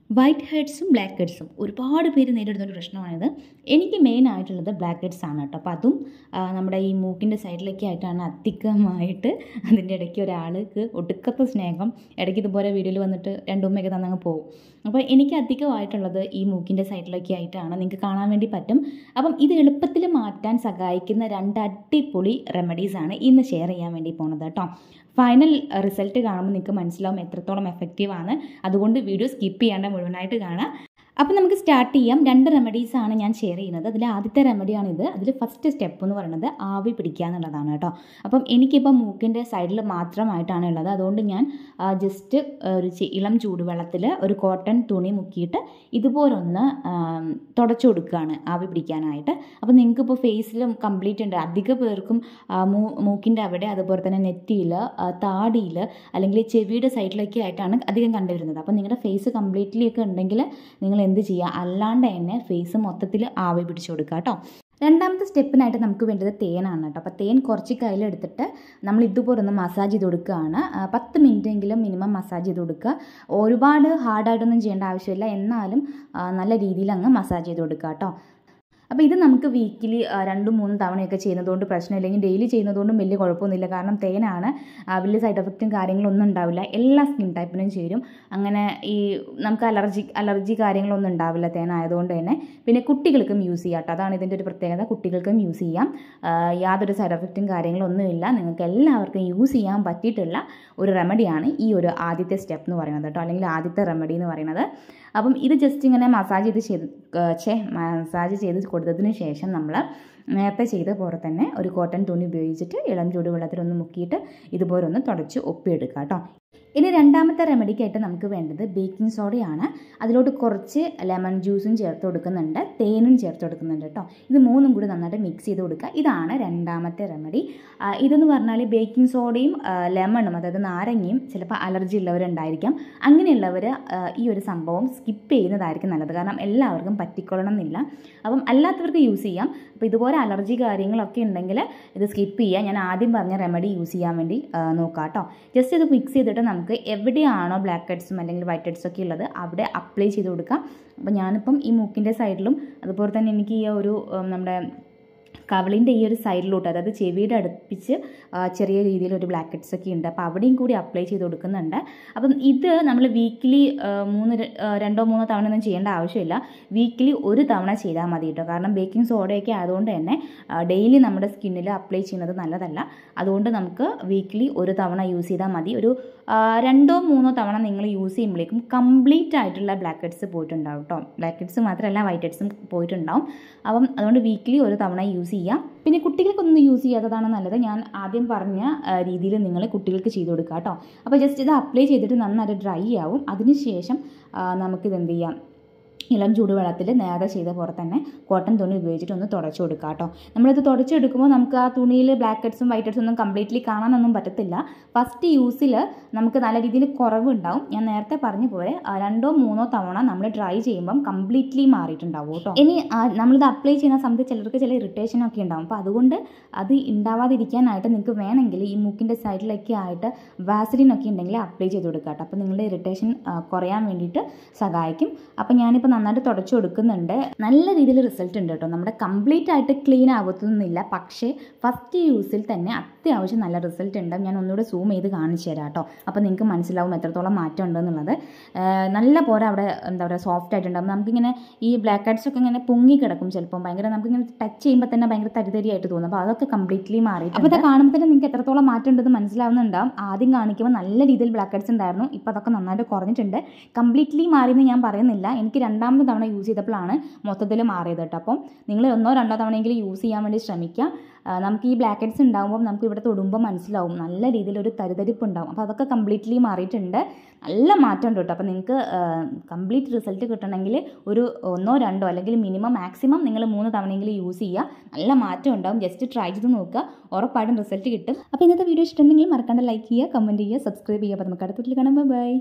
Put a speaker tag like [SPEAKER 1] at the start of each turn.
[SPEAKER 1] White ഹെഡ്സും black ഹെഡ്സും ഒരുപാട് പേര് നേരിടുന്ന ഒരു പ്രശ്നമാണിത്. എനിക്ക് മെയിൻ ആയിട്ടുള്ളത് ബ്ലാക്ക് ഹെഡ്സ് ആണ് കേട്ടോ. അപ്പോൾ അതും നമ്മുടെ ഈ മൂക്കിൻ്റെ സൈഡിലൊക്കെ ആയിട്ടാണ് അധികമായിട്ട്. അതിൻ്റെ ഇടയ്ക്ക് ഒരാൾക്ക് ഒടുക്കത്തെ സ്നേഹം ഇടയ്ക്ക് ഇതുപോലെ വീഡിയോയിൽ വന്നിട്ട് രണ്ടുമ്മയൊക്കെ തന്നങ്ങ് പോകും. അപ്പോൾ എനിക്ക് അധികമായിട്ടുള്ളത് ഈ മൂക്കിൻ്റെ സൈഡിലൊക്കെ ആയിട്ടാണ്. നിങ്ങൾക്ക് കാണാൻ വേണ്ടി പറ്റും. അപ്പം ഇത് എളുപ്പത്തിൽ മാറ്റാൻ സഹായിക്കുന്ന 2 അടിപൊളി റെമഡീസാണ് ഇന്ന് ഷെയർ ചെയ്യാൻ വേണ്ടി പോകുന്നത് കേട്ടോ. ഫൈനൽ റിസൾട്ട് കാണുമ്പോൾ നിങ്ങൾക്ക് മനസ്സിലാവും എത്രത്തോളം എഫക്റ്റീവാണ്. അതുകൊണ്ട് വീഡിയോ സ്കിപ്പ് ചെയ്യാണ്ട് മുഴുവനായിട്ട് കാണാം. അപ്പോൾ നമുക്ക് സ്റ്റാർട്ട് ചെയ്യാം. 2 റെമഡീസാണ് ഞാൻ ഷെയർ ചെയ്യുന്നത്. അതിൽ ആദ്യത്തെ റെമഡിയാണിത്. അതിൽ ഫസ്റ്റ് സ്റ്റെപ്പ് എന്ന് പറയുന്നത് ആവി പിടിക്കുക എന്നുള്ളതാണ് കേട്ടോ. അപ്പം എനിക്കിപ്പോൾ മൂക്കിൻ്റെ സൈഡിൽ മാത്രമായിട്ടാണ് ഉള്ളത്. അതുകൊണ്ട് ഞാൻ ജസ്റ്റ് ഒരു ഇളം ചൂടുവെള്ളത്തിൽ ഒരു കോട്ടൺ തുണി മുക്കിയിട്ട് ഇതുപോലൊന്ന് തുടച്ചു കൊടുക്കുകയാണ് ആവി പിടിക്കാനായിട്ട്. അപ്പോൾ നിങ്ങൾക്കിപ്പോൾ ഫേസിലും കംപ്ലീറ്റ് ഉണ്ട്. അധിക പേർക്കും മൂക്കിൻ്റെ അവിടെ, അതുപോലെ തന്നെ നെറ്റിയിൽ, താടിയിൽ, അല്ലെങ്കിൽ ചെവിയുടെ സൈഡിലൊക്കെ ആയിട്ടാണ് അധികം കണ്ടുവരുന്നത്. അപ്പോൾ നിങ്ങളുടെ ഫേസ് കംപ്ലീറ്റ്ലി ഒക്കെ ഉണ്ടെങ്കിൽ നിങ്ങൾ എന്ത് ചെയ്യുക, അല്ലാണ്ട് തന്നെ ഫേസ് മൊത്തത്തിൽ ആവി പിടിച്ചു കൊടുക്കുക കേട്ടോ. രണ്ടാമത്തെ സ്റ്റെപ്പിനായിട്ട് നമുക്ക് വേണ്ടത് തേനാണ് കേട്ടോ. അപ്പോൾ തേൻ കുറച്ച് കയ്യിലെടുത്തിട്ട് നമ്മൾ ഇതുപോലെ ഒന്ന് മസാജ് ചെയ്ത് കൊടുക്കുകയാണ്. 10 മിനിറ്റെങ്കിലും മിനിമം മസാജ് ചെയ്ത് കൊടുക്കുക. ഒരുപാട് ഹാർഡായിട്ടൊന്നും ചെയ്യേണ്ട ആവശ്യമില്ല, എന്നാലും നല്ല രീതിയിൽ അങ്ങ് മസാജ് ചെയ്ത് കൊടുക്കുക കേട്ടോ. അപ്പോൾ ഇത് നമുക്ക് വീക്കിലി 2-3 തവണയൊക്കെ ചെയ്യുന്നതുകൊണ്ട് പ്രശ്നമില്ലെങ്കിൽ ഡെയിലി ചെയ്യുന്നതുകൊണ്ടും വലിയ കുഴപ്പമൊന്നുമില്ല. കാരണം തേനാണ്, വലിയ സൈഡ് എഫക്റ്റും കാര്യങ്ങളൊന്നും ഉണ്ടാവില്ല. എല്ലാ സ്കിൻ ടൈപ്പിനും ചേരും. അങ്ങനെ ഈ നമുക്ക് അലർജി കാര്യങ്ങളൊന്നും ഉണ്ടാവില്ല തേനായതുകൊണ്ട് തന്നെ. പിന്നെ കുട്ടികൾക്കും യൂസ് ചെയ്യാം കേട്ടോ. അതാണ് ഇതിൻ്റെ ഒരു പ്രത്യേകത. കുട്ടികൾക്കും യൂസ് ചെയ്യാം. യാതൊരു സൈഡ് എഫക്റ്റും കാര്യങ്ങളൊന്നുമില്ല. നിങ്ങൾക്ക് എല്ലാവർക്കും യൂസ് ചെയ്യാൻ പറ്റിയിട്ടുള്ള ഒരു റെമഡിയാണ് ഈ ഒരു ആദ്യത്തെ സ്റ്റെപ്പ് എന്ന് പറയുന്നത് കേട്ടോ, അല്ലെങ്കിൽ ആദ്യത്തെ റെമഡി എന്ന് പറയുന്നത്. അപ്പം ഇത് ജസ്റ്റ് ഇങ്ങനെ മസാജ് ചെയ്ത് കൊടുത്തതിന് ശേഷം നമ്മൾ നേരത്തെ ചെയ്ത പോലെ തന്നെ ഒരു കോട്ടൺ തുണി ഉപയോഗിച്ചിട്ട് ഇളം ചൂടുവെള്ളത്തിലൊന്ന് മുക്കിയിട്ട് ഇതുപോലെ ഒന്ന് തുടച്ച് ഒപ്പിയെടുക്കുക കേട്ടോ. ഇനി രണ്ടാമത്തെ റെമഡിക്കായിട്ട് നമുക്ക് വേണ്ടത് ബേക്കിംഗ് സോഡയാണ്. അതിലോട്ട് കുറച്ച് ലെമൺ ജ്യൂസും ചേർത്ത് കൊടുക്കുന്നുണ്ട്, തേനും ചേർത്ത് കൊടുക്കുന്നുണ്ട് കേട്ടോ. ഇത് മൂന്നും കൂടി നന്നായിട്ട് മിക്സ് ചെയ്ത് കൊടുക്കുക. ഇതാണ് രണ്ടാമത്തെ റെമഡി. ഇതെന്ന് പറഞ്ഞാൽ ബേക്കിംഗ് സോഡയും ലെമണും, അതായത് നാരങ്ങയും ചിലപ്പോൾ അലർജി ഉള്ളവരുണ്ടായിരിക്കാം. അങ്ങനെയുള്ളവർ ഈ ഒരു സംഭവം സ്കിപ്പ് ചെയ്യുന്നതായിരിക്കും നല്ലത്. കാരണം എല്ലാവർക്കും പറ്റിക്കൊള്ളണം എന്നില്ല. അപ്പം അല്ലാത്തവർക്ക് യൂസ് ചെയ്യാം. അപ്പോൾ ഇതുപോലെ അലർജി കാര്യങ്ങളൊക്കെ ഉണ്ടെങ്കിൽ ഇത് സ്കിപ്പ് ചെയ്യുക. ഞാൻ ആദ്യം പറഞ്ഞ റെമഡി യൂസ് ചെയ്യാൻ വേണ്ടി നോക്കാം കേട്ടോ. ജസ്റ്റ് ഇത് മിക്സ് ചെയ്തിട്ട് നമുക്ക് എവിടെയാണോ ബ്ലാക്ക് ഹെഡ്സും അല്ലെങ്കിൽ വൈറ്റ് ഹെഡ്സും ഒക്കെ ഉള്ളത് അവിടെ അപ്ലൈ ചെയ്ത് കൊടുക്കാം. അപ്പോൾ ഞാനിപ്പം ഈ മൂക്കിൻ്റെ സൈഡിലും അതുപോലെ തന്നെ എനിക്ക് ഈ ഒരു നമ്മുടെ കവിളിൻ്റെ ഈ ഒരു സൈഡിലോട്ട്, അതായത് ചെവിയുടെ അടുപ്പിച്ച് ചെറിയ രീതിയിൽ ഒരു ബ്ലാക്ക് ഹെഡ്സ് ഒക്കെ ഉണ്ട്. അപ്പോൾ അവിടെയും കൂടി അപ്ലൈ ചെയ്ത് കൊടുക്കുന്നുണ്ട്. അപ്പം ഇത് നമ്മൾ വീക്കിലി 2-3 തവണ ഒന്നും ചെയ്യേണ്ട ആവശ്യമില്ല. വീക്കിലി 1 തവണ ചെയ്താൽ മതി കേട്ടോ. കാരണം ബേക്കിംഗ് സോഡയൊക്കെ ആയതുകൊണ്ട് തന്നെ ഡെയിലി നമ്മുടെ സ്കിന്നിൽ അപ്ലൈ ചെയ്യുന്നത് നല്ലതല്ല. അതുകൊണ്ട് നമുക്ക് വീക്കിലി 1 തവണ യൂസ് ചെയ്താൽ മതി. ഒരു 2-3 തവണ നിങ്ങൾ യൂസ് ചെയ്യുമ്പോഴേക്കും കംപ്ലീറ്റ് ആയിട്ടുള്ള ബ്ലാക്ക് ഹെഡ്സ് പോയിട്ടുണ്ടാവും കേട്ടോ. ബ്ലാക്ക് ഹെഡ്സ് മാത്രമല്ല വൈറ്റ് ഹെഡ്സും പോയിട്ടുണ്ടാവും. അപ്പം അതുകൊണ്ട് വീക്കിലി 1 തവണ യൂസ് ചെയ്യാം. പിന്നെ കുട്ടികൾക്കൊന്നും യൂസ് ചെയ്യാത്തതാണ് നല്ലത്. ഞാൻ ആദ്യം പറഞ്ഞ രീതിയിൽ നിങ്ങൾ കുട്ടികൾക്ക് ചെയ്ത് കൊടുക്കുക കേട്ടോ. അപ്പോൾ ജസ്റ്റ് ഇത് അപ്ലൈ ചെയ്തിട്ട് നന്നായിട്ട് ഡ്രൈ ആവും. അതിനുശേഷം നമുക്കിത് എന്ത് ചെയ്യാം, ഇളം ചൂടുവെള്ളത്തിൽ നേരെ ചെയ്ത പോലെ തന്നെ കോട്ടൺ തുണി ഉപയോഗിച്ചിട്ട് ഒന്ന് തുടച്ചു കൊടുക്കുക കേട്ടോ. നമ്മളിത് തുടച്ചെടുക്കുമ്പോൾ നമുക്ക് ആ തുണിയിൽ ബ്ലാക്ക് ഹെഡ്സും വൈറ്റ് ഹെഡ്സും ഒന്നും കംപ്ലീറ്റ്ലി കാണാനൊന്നും പറ്റത്തില്ല. ഫസ്റ്റ് യൂസിൽ നമുക്ക് നല്ല രീതിയിൽ കുറവുണ്ടാവും. ഞാൻ നേരത്തെ പറഞ്ഞ പോലെ 2-3 തവണ നമ്മൾ ട്രൈ ചെയ്യുമ്പം കംപ്ലീറ്റ്ലി മാറിയിട്ടുണ്ടാവും കേട്ടോ. ഇനി നമ്മളിത് അപ്ലൈ ചെയ്യുന്ന സമയത്ത് ചിലർക്ക് ചില ഇറിറ്റേഷനൊക്കെ ഉണ്ടാവും. അപ്പോൾ അതുകൊണ്ട് അത് ഉണ്ടാവാതിരിക്കാനായിട്ട് നിങ്ങൾക്ക് വേണമെങ്കിൽ ഈ മൂക്കിൻ്റെ സൈഡിലൊക്കെ ആയിട്ട് വാസലിനൊക്കെ ഉണ്ടെങ്കിൽ അപ്ലൈ ചെയ്ത് കൊടുക്കുക കേട്ടോ. അപ്പോൾ നിങ്ങളുടെ ഇറിറ്റേഷൻ കുറയാൻ വേണ്ടിയിട്ട് സഹായിക്കും. അപ്പോൾ ഞാനിപ്പോൾ നന്നായിട്ട് തുടച്ചു കൊടുക്കുന്നുണ്ട്. നല്ല രീതിയിൽ റിസൾട്ട് ഉണ്ട് കേട്ടോ. നമ്മുടെ കംപ്ലീറ്റ് ആയിട്ട് ക്ലീൻ ആവത്തൊന്നുമില്ല, പക്ഷേ ഫസ്റ്റ് യൂസിൽ തന്നെ അത്യാവശ്യം നല്ല റിസൾട്ട് ഉണ്ട്. ഞാൻ ഒന്നുകൂടെ സൂം ചെയ്ത് കാണിച്ചു തരാം കേട്ടോ. അപ്പോൾ നിങ്ങൾക്ക് മനസ്സിലാവും എത്രത്തോളം മാറ്റം ഉണ്ടെന്നുള്ളത്. നല്ല പോലെ അവിടെ എന്താ പറയുക, സോഫ്റ്റ് ആയിട്ടുണ്ടാകും. നമുക്കിങ്ങനെ ഈ ബ്ലാക്ക് ഹെഡ്സ് ഒക്കെ ഇങ്ങനെ പൊങ്ങി കിടക്കും ചിലപ്പം, ഭയങ്കര നമുക്കിങ്ങനെ ടച്ച് ചെയ്യുമ്പോൾ തന്നെ ഭയങ്കര തരിതരിയായിട്ട് തോന്നും. അപ്പോൾ അതൊക്കെ കംപ്ലീറ്റ്ലി മാറി. അപ്പോൾ ഇത് കാണുമ്പോൾ തന്നെ നിങ്ങൾക്ക് എത്രത്തോളം മാറ്റം ഉണ്ടെന്ന് മനസ്സിലാവുന്നുണ്ടാവും. ആദ്യം കാണിക്കുമ്പോൾ നല്ല രീതിയിൽ ബ്ലാക്ക് ഹെഡ്സ് ഉണ്ടായിരുന്നു. ഇപ്പോൾ അതൊക്കെ നന്നായിട്ട് കുറഞ്ഞിട്ടുണ്ട്. കംപ്ലീറ്റ്ലി മാറിയെന്ന് ഞാൻ പറയുന്നില്ല. എനിക്ക് 2ാമത്തെ തവണ യൂസ് ചെയ്തപ്പോഴാണ് മൊത്തത്തിൽ മാറിയത് കേട്ടോ. അപ്പം നിങ്ങൾ 1-2 തവണയെങ്കിലും യൂസ് ചെയ്യാൻ വേണ്ടി ശ്രമിക്കുക. നമുക്ക് ഈ ബ്ലാക്ക് ഹെഡ്സ് ഉണ്ടാകുമ്പോൾ നമുക്ക് ഇവിടെ തൊടുമ്പോൾ മനസ്സിലാവും നല്ല രീതിയിലൊരു തരിതരിപ്പ് ഉണ്ടാവും. അപ്പോൾ അതൊക്കെ കംപ്ലീറ്റ്ലി മാറിയിട്ടുണ്ട്. നല്ല മാറ്റം ഉണ്ട് കേട്ടോ. അപ്പോൾ നിങ്ങൾക്ക് കംപ്ലീറ്റ് റിസൾട്ട് കിട്ടണമെങ്കിൽ ഒരു 1-2 അല്ലെങ്കിൽ മാക്സിമം നിങ്ങൾ 3 തവണയെങ്കിലും യൂസ് ചെയ്യുക. നല്ല മാറ്റം ഉണ്ടാവും. ജസ്റ്റ് ട്രൈ ചെയ്ത് നോക്കുക, ഉറപ്പായിട്ടും റിസൾട്ട് കിട്ടും. അപ്പോൾ ഇന്നത്തെ വീഡിയോ ഇഷ്ടമുണ്ടെങ്കിൽ മറക്കാണ്ട് ലൈക്ക് ചെയ്യുക, കമൻറ്റ് ചെയ്യുക, സബ്സ്ക്രൈബ് ചെയ്യുക. അപ്പോൾ നമുക്ക് അടുത്ത വീട്ടിൽ കാണാം. ബൈ.